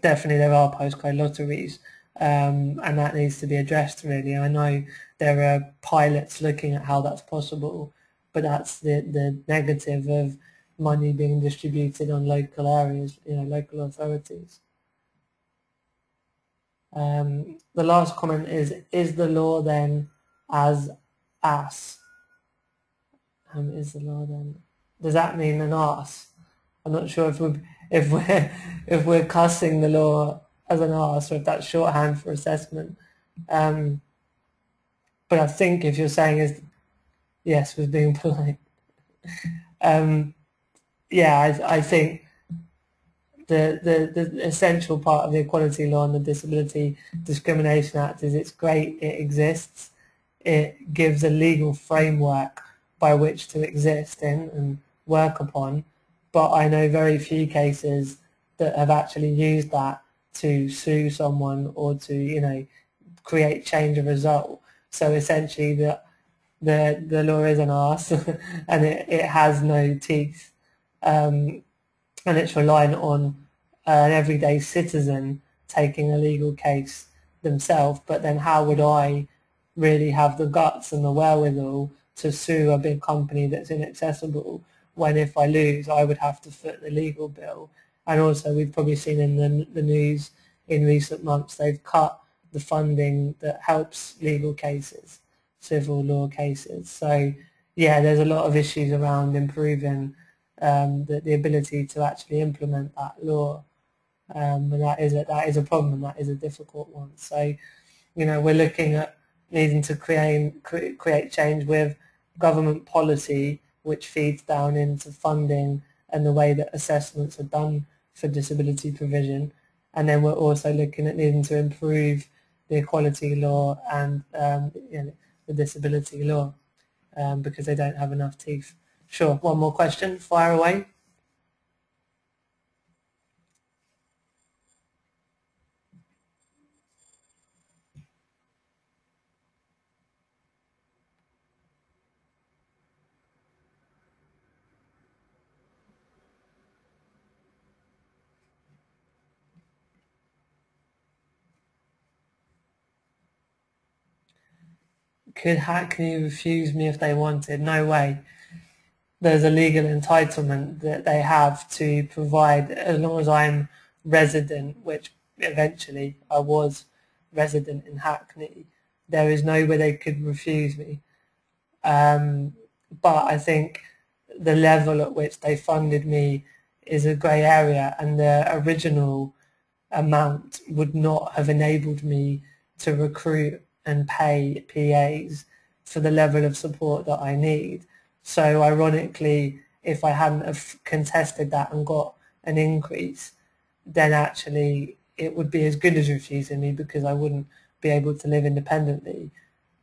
definitely there are postcode lotteries, and that needs to be addressed really. I know there are pilots looking at how that's possible, but that's the negative of money being distributed on local areas, local authorities. The last comment is the law then as ass? Is the law then, does that mean an arse? I'm not sure if we're cussing the law as an arse or if that's shorthand for assessment. But I think if you're saying is yes, was being polite. Yeah, I think the essential part of the Equality Law and the Disability Discrimination Act is it's great, it exists, it gives a legal framework by which to exist in and work upon, but I know very few cases that have actually used that to sue someone or to, create change of result. So essentially the law is an arse and it has no teeth, and it's reliant on an everyday citizen taking a legal case themselves. But then how would I really have the guts and the wherewithal to sue a big company that's inaccessible when if I lose I would have to foot the legal bill? And also we've probably seen in the news in recent months they've cut the funding that helps legal cases, civil law cases. So yeah, there's a lot of issues around improving the ability to actually implement that law, and that is a problem and that is a difficult one. So we're looking at needing to create change with government policy which feeds down into funding and the way that assessments are done for disability provision. And then we're also looking at needing to improve the equality law and the disability law because they don't have enough teeth. Sure, one more question, fire away. Could Hackney refuse me if they wanted? No way. There's a legal entitlement that they have to provide, as long as I'm resident, which eventually I was resident in Hackney, there is no way they could refuse me. But I think the level at which they funded me is a grey area, and the original amount would not have enabled me to recruit and pay PAs for the level of support that I need. So ironically, if I hadn't have contested that and got an increase, then actually it would be as good as refusing me, because I wouldn't be able to live independently.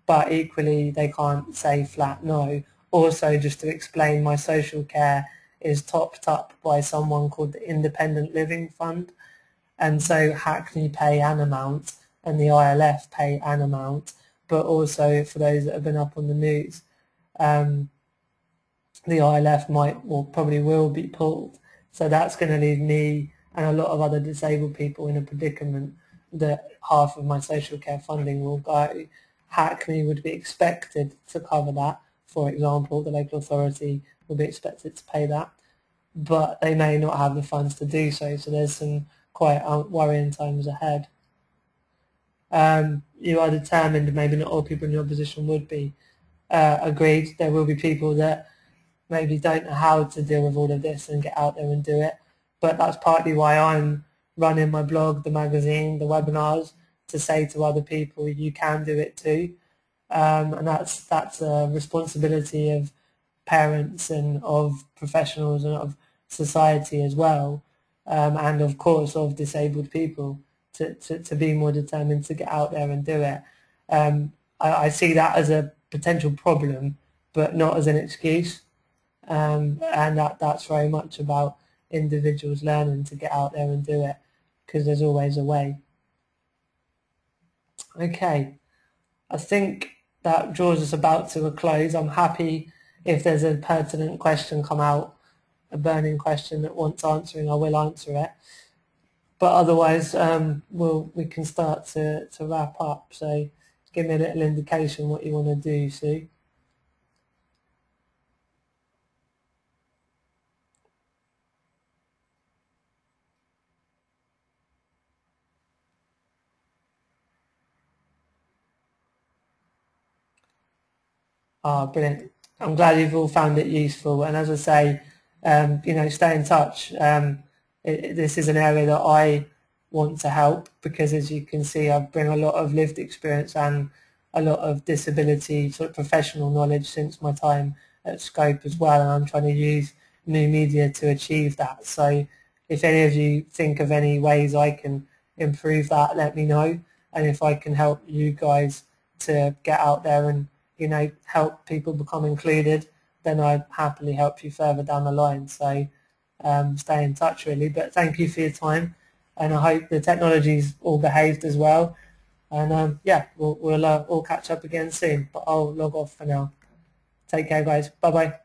But equally, they can't say flat no. Also, just to explain, my social care is topped up by someone called the Independent Living Fund, and so Hackney pay an amount and the ILF pay an amount, but also, for those that have been up on the news, the ILF might, or probably will, be pulled. So that's going to leave me and a lot of other disabled people in a predicament that half of my social care funding will go. Hackney would be expected to cover that. For example, the local authority will be expected to pay that, but they may not have the funds to do so. So there's some quite worrying times ahead. You are determined, maybe not all people in your position would be. Agreed, there will be people that maybe don't know how to deal with all of this and get out there and do it, but that's partly why I'm running my blog, the magazine, the webinars, to say to other people, you can do it too. And that's a responsibility of parents and of professionals and of society as well, and of course of disabled people, to be more determined to get out there and do it. I see that as a potential problem, but not as an excuse, and that's very much about individuals learning to get out there and do it, because there's always a way. Okay, I think that draws us about to a close. I'm happy if there's a pertinent question come out, a burning question that wants answering, I will answer it. But otherwise, we can start to wrap up. So give me a little indication what you want to do, Sue. Ah, brilliant. I'm glad you've all found it useful. And as I say, stay in touch. This is an area that I want to help, because as you can see, I bring a lot of lived experience and a lot of disability sort of professional knowledge since my time at Scope as well, and I'm trying to use new media to achieve that. So if any of you think of any ways I can improve that, let me know. And if I can help you guys to get out there and help people become included, then I'd happily help you further down the line. So stay in touch really, but thank you for your time, and I hope the technology's all behaved as well, and yeah, we'll all catch up again soon, but I'll log off for now. Take care guys, bye bye.